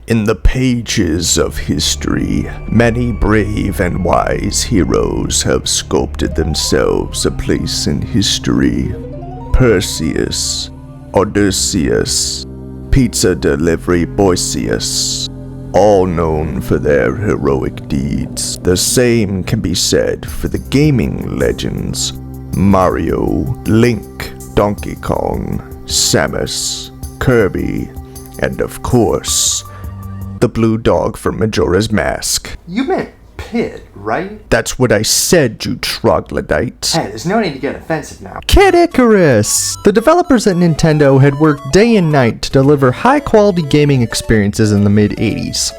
In the pages of history, many brave and wise heroes have sculpted themselves a place in history. Perseus, Odysseus, Pizza Delivery Boyceus, all known for their heroic deeds. The same can be said for the gaming legends Mario, Link, Donkey Kong, Samus, Kirby, and of course, the blue dog from Majora's Mask. You meant Pit, right? That's what I said, you troglodyte. Hey, there's no need to get offensive now. Kid Icarus! The developers at Nintendo had worked day and night to deliver high-quality gaming experiences in the mid-80s.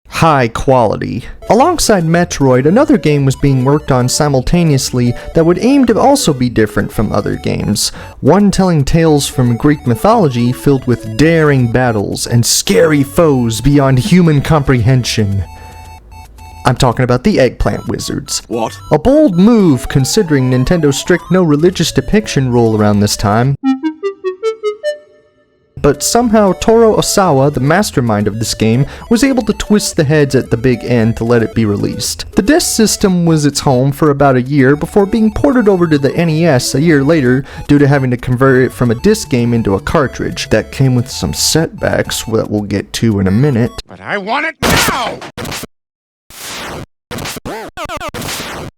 High quality. Alongside Metroid, another game was being worked on simultaneously that would aim to also be different from other games, one telling tales from Greek mythology filled with daring battles and scary foes beyond human comprehension. I'm talking about the Eggplant Wizards. What? A bold move considering Nintendo's strict no religious depiction rule around this time. But somehow Toru Osawa, the mastermind of this game, was able to twist the heads at the big end to let it be released. The disc system was its home for about a year before being ported over to the NES a year later due to having to convert it from a disc game into a cartridge. That came with some setbacks that we'll get to in a minute. But I want it now!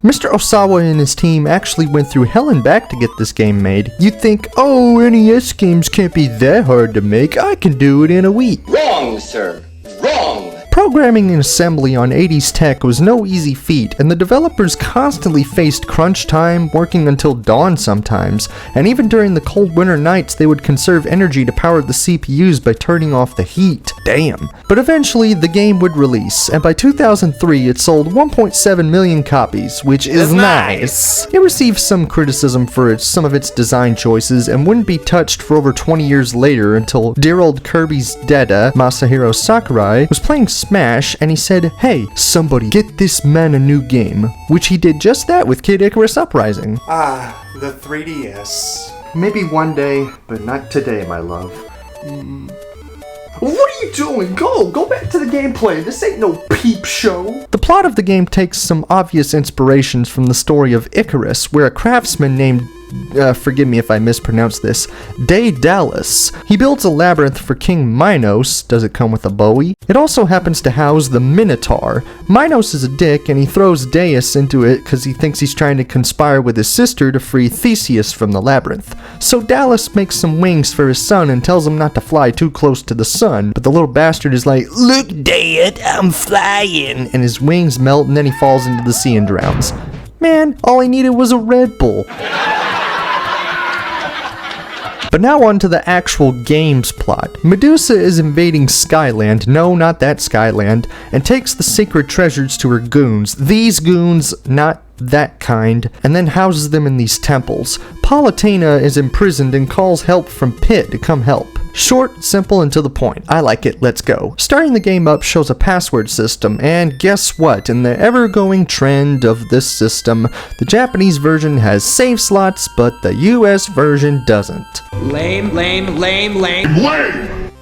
Mr. Osawa and his team actually went through hell and back to get this game made. You'd think, oh, NES games can't be that hard to make, I can do it in a week. Wrong, sir. Wrong. Programming and assembly on 80s tech was no easy feat, and the developers constantly faced crunch time, working until dawn sometimes, and even during the cold winter nights they would conserve energy to power the CPUs by turning off the heat. Damn. But eventually the game would release, and by 2003 it sold 1.7 million copies, which is nice. It received some criticism for some of its design choices and wouldn't be touched for over 20 years later until dear old Kirby's dada, Masahiro Sakurai, was playing Smash, and he said, hey, somebody get this man a new game, which he did just that with Kid Icarus Uprising. Ah, the 3DS. Maybe one day, but not today, my love. What are you doing? Go back to the gameplay. This ain't no peep show. The plot of the game takes some obvious inspirations from the story of Icarus, where a craftsman named forgive me if I mispronounce this, Daedalus. He builds a labyrinth for King Minos. Does it come with a Bowie? It also happens to house the Minotaur. Minos is a dick and he throws Deus into it because he thinks he's trying to conspire with his sister to free Theseus from the labyrinth. So Dallas makes some wings for his son and tells him not to fly too close to the sun, but the little bastard is like, look Dad, I'm flying, and his wings melt and then he falls into the sea and drowns. Man, all he needed was a Red Bull. But now on to the actual game's plot. Medusa is invading Skyland, no, not that Skyland, and takes the sacred treasures to her goons. These goons, not that kind, and then houses them in these temples. Palutena is imprisoned and calls help from Pit to come help. Short, simple, and to the point. I like it, let's go. Starting the game up shows a password system, and guess what? In the ever-going trend of this system, the Japanese version has save slots, but the US version doesn't. Lame.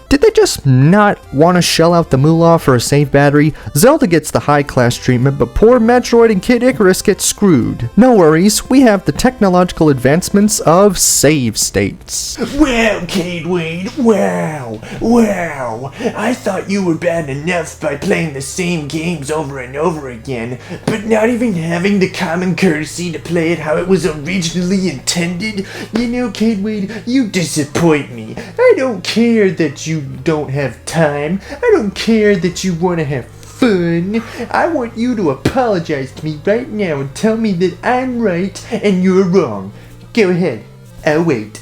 Did they just not want to shell out the moolah for a save battery? Zelda gets the high-class treatment, but poor Metroid and Kid Icarus get screwed. No worries, we have the technological advancements of save states. Wow, Kate Wade, wow. I thought you were bad enough by playing the same games over and over again, but not even having the common courtesy to play it how it was originally intended? You know, Kate Wade, you disappoint me. I don't care that you don't have time. I don't care that you want to have fun. I want you to apologize to me right now and tell me that I'm right and you're wrong. Go ahead. I'll wait.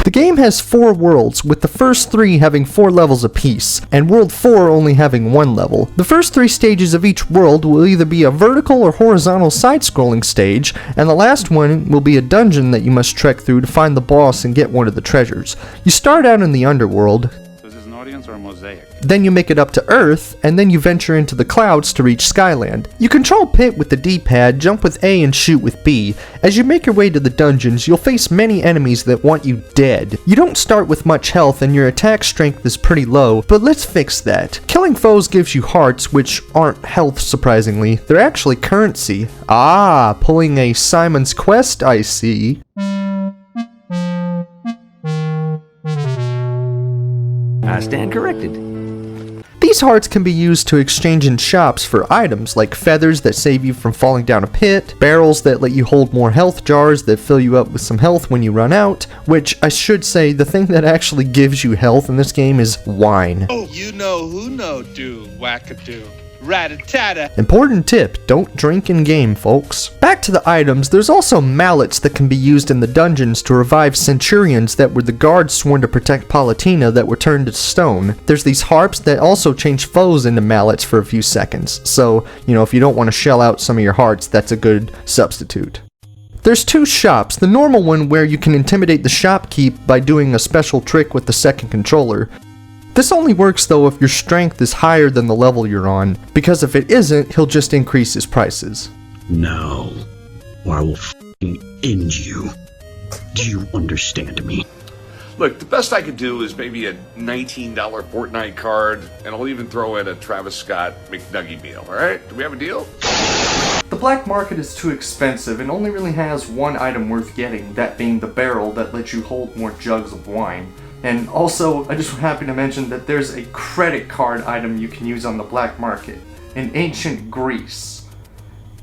The game has 4 worlds, with the first 3 having 4 levels apiece, and World 4 only having 1 level. The first 3 stages of each world will either be a vertical or horizontal side-scrolling stage, and the last one will be a dungeon that you must trek through to find the boss and get one of the treasures. You start out in the underworld. This is an audience or a mosaic? then you make it up to Earth, and then you venture into the clouds to reach Skyland. You control Pit with the D-pad, jump with A and shoot with B. As you make your way to the dungeons, you'll face many enemies that want you dead. You don't start with much health and your attack strength is pretty low, but let's fix that. Killing foes gives you hearts, which aren't health surprisingly, they're actually currency. Ah, pulling a Simon's Quest, I see. I stand corrected. These hearts can be used to exchange in shops for items like feathers that save you from falling down a pit, barrels that let you hold more health jars that fill you up with some health when you run out, which I should say the thing that actually gives you health in this game is wine. Oh, you know who no do, wackadoo. Rat-a-tat-a. Important tip, don't drink in game, folks. Back to the items, there's also mallets that can be used in the dungeons to revive centurions that were the guards sworn to protect Palatina that were turned to stone. There's these harps that also change foes into mallets for a few seconds, so, if you don't want to shell out some of your hearts, that's a good substitute. There's two shops, the normal one where you can intimidate the shopkeep by doing a special trick with the second controller. This only works though if your strength is higher than the level you're on, because if it isn't, he'll just increase his prices. No, or I will f***ing end you. Do you understand me? Look, the best I could do is maybe a $19 Fortnite card, and I'll even throw in a Travis Scott McNugget meal, alright? Do we have a deal? The black market is too expensive and only really has one item worth getting, that being the barrel that lets you hold more jugs of wine. And also, I just happen to mention that there's a credit card item you can use on the black market in ancient Greece.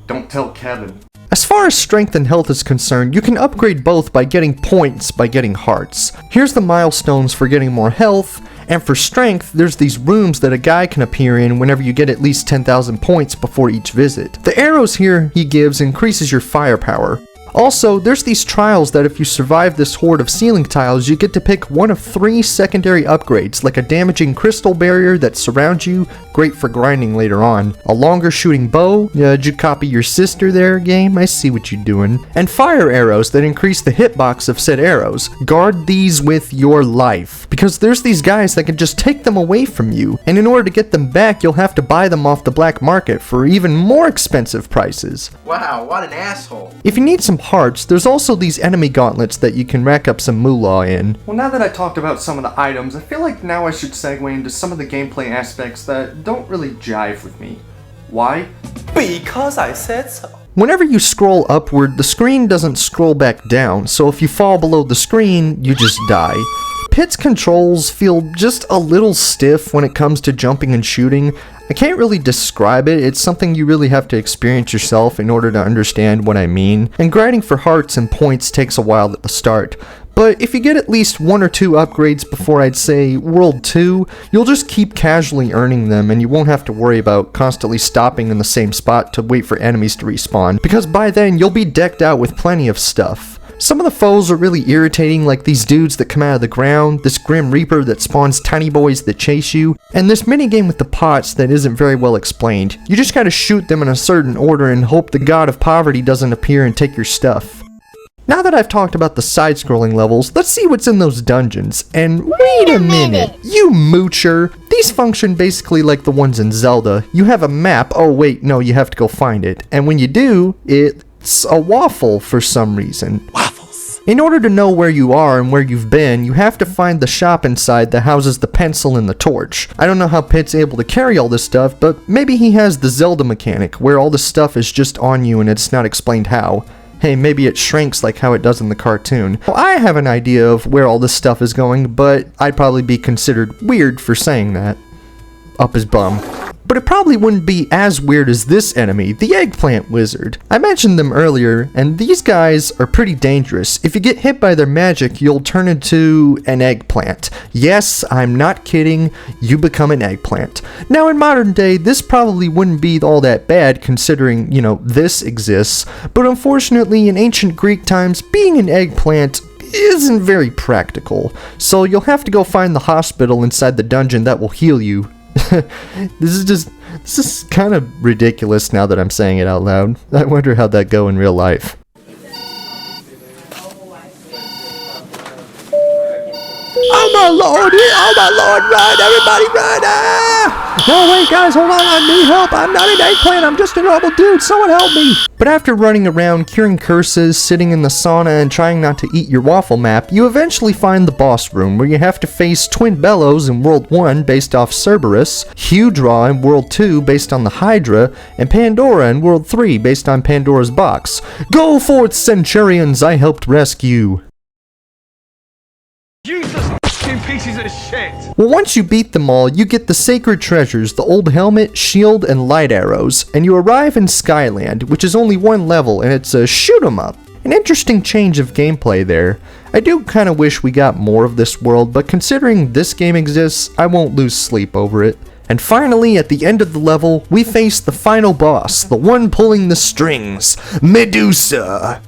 Don't tell Kevin. As far as strength and health is concerned, you can upgrade both by getting points by getting hearts. Here's the milestones for getting more health, and for strength, there's these rooms that a guy can appear in whenever you get at least 10,000 points before each visit. The arrows here he gives increases your firepower. Also, there's these trials that if you survive this horde of ceiling tiles, you get to pick one of 3 secondary upgrades, like a damaging crystal barrier that surrounds you, great for grinding later on, a longer shooting bow, did you copy your sister there, game? I see what you're doing, and fire arrows that increase the hitbox of said arrows. Guard these with your life, because there's these guys that can just take them away from you, and in order to get them back, you'll have to buy them off the black market for even more expensive prices. Wow, what an asshole. If you need some hearts, there's also these enemy gauntlets that you can rack up some moolah in. Well, now that I talked about some of the items, I feel like now I should segue into some of the gameplay aspects that don't really jive with me. Why? Because I said so. Whenever you scroll upward, the screen doesn't scroll back down, so if you fall below the screen, you just die. Pit's controls feel just a little stiff when it comes to jumping and shooting. I can't really describe it, it's something you really have to experience yourself in order to understand what I mean, and grinding for hearts and points takes a while at the start. But if you get at least 1 or 2 upgrades before I'd say World 2, you'll just keep casually earning them and you won't have to worry about constantly stopping in the same spot to wait for enemies to respawn, because by then you'll be decked out with plenty of stuff. Some of the foes are really irritating, like these dudes that come out of the ground, this Grim Reaper that spawns tiny boys that chase you, and this minigame with the pots that isn't very well explained. You just gotta shoot them in a certain order and hope the god of poverty doesn't appear and take your stuff. Now that I've talked about the side-scrolling levels, let's see what's in those dungeons. And wait a minute, you moocher! These function basically like the ones in Zelda. You have a map, oh wait, no, you have to go find it. And when you do, it's a waffle for some reason. Waffles. In order to know where you are and where you've been, you have to find the shop inside that houses the pencil and the torch. I don't know how Pit's able to carry all this stuff, but maybe he has the Zelda mechanic, where all the stuff is just on you and it's not explained how. Hey, maybe it shrinks like how it does in the cartoon. Well, I have an idea of where all this stuff is going, but I'd probably be considered weird for saying that. Up his bum. But it probably wouldn't be as weird as this enemy, the Eggplant Wizard. I mentioned them earlier, and these guys are pretty dangerous. If you get hit by their magic, you'll turn into an eggplant. Yes, I'm not kidding, you become an eggplant. Now in modern day, this probably wouldn't be all that bad considering, this exists, but unfortunately in ancient Greek times, being an eggplant isn't very practical. So you'll have to go find the hospital inside the dungeon that will heal you. This is kind of ridiculous now that I'm saying it out loud. I wonder how'd that go in real life. Oh my lord! Oh my lord! Run! Everybody run! Ah! No, wait, guys, hold on! I need help! I'm not an eggplant! I'm just a normal dude! Someone help me! But after running around, curing curses, sitting in the sauna, and trying not to eat your waffle map, you eventually find the boss room, where you have to face Twin Bellows in World 1 based off Cerberus, Hydra in World 2 based on the Hydra, and Pandora in World 3 based on Pandora's box. Go forth, Centurions! I helped rescue! Pieces of shit. Well, once you beat them all, you get the sacred treasures, the old helmet, shield, and light arrows, and you arrive in Skyland, which is only one level, and it's a shoot 'em up. An interesting change of gameplay there. I do kinda wish we got more of this world, but considering this game exists, I won't lose sleep over it. And finally, at the end of the level, we face the final boss, the one pulling the strings, Medusa!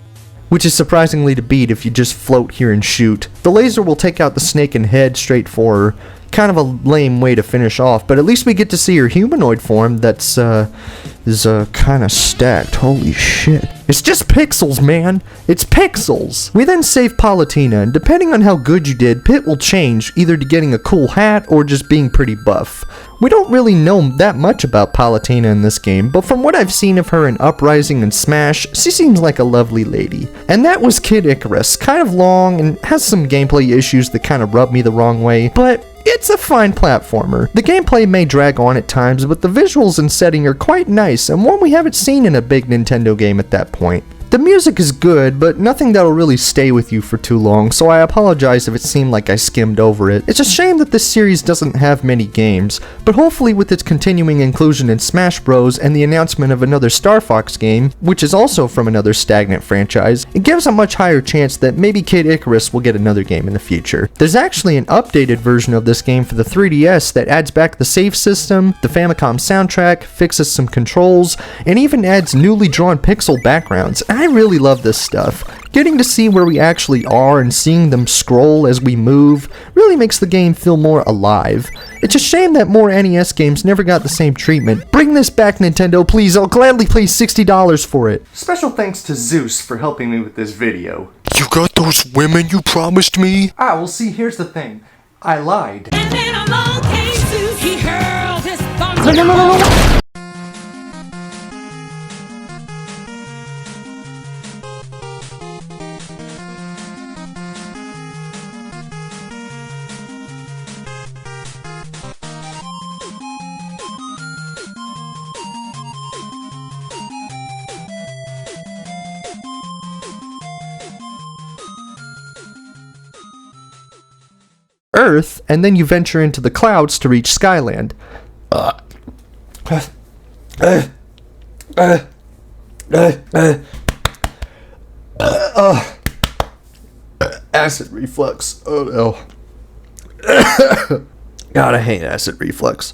Which is surprisingly to beat if you just float here and shoot. The laser will take out the snake and head straight for her. Kind of a lame way to finish off, but at least we get to see her humanoid form that's, is kinda stacked. Holy shit. It's just pixels, man! It's pixels! We then save Palutena, and depending on how good you did, Pit will change, either to getting a cool hat or just being pretty buff. We don't really know that much about Palutena in this game, but from what I've seen of her in Uprising and Smash, she seems like a lovely lady. And that was Kid Icarus, kind of long and has some gameplay issues that kind of rub me the wrong way, but it's a fine platformer. The gameplay may drag on at times, but the visuals and setting are quite nice, and one we haven't seen in a big Nintendo game at that point. The music is good, but nothing that'll really stay with you for too long, so I apologize if it seemed like I skimmed over it. It's a shame that this series doesn't have many games, but hopefully with its continuing inclusion in Smash Bros. And the announcement of another Star Fox game, which is also from another stagnant franchise, it gives a much higher chance that maybe Kid Icarus will get another game in the future. There's actually an updated version of this game for the 3DS that adds back the save system, the Famicom soundtrack, fixes some controls, and even adds newly drawn pixel backgrounds. I really love this stuff. Getting to see where we actually are and seeing them scroll as we move really makes the game feel more alive. It's a shame that more NES games never got the same treatment. Bring this back, Nintendo, please. I'll gladly pay $60 for it. Special thanks to Zeus for helping me with this video. You got those women you promised me? Well see, here's the thing. I lied. And then along came Zeus, he hurled his thunder. No. Earth, and then you venture into the clouds to reach Skyland. Acid reflux. Oh no. God, I hate acid reflux.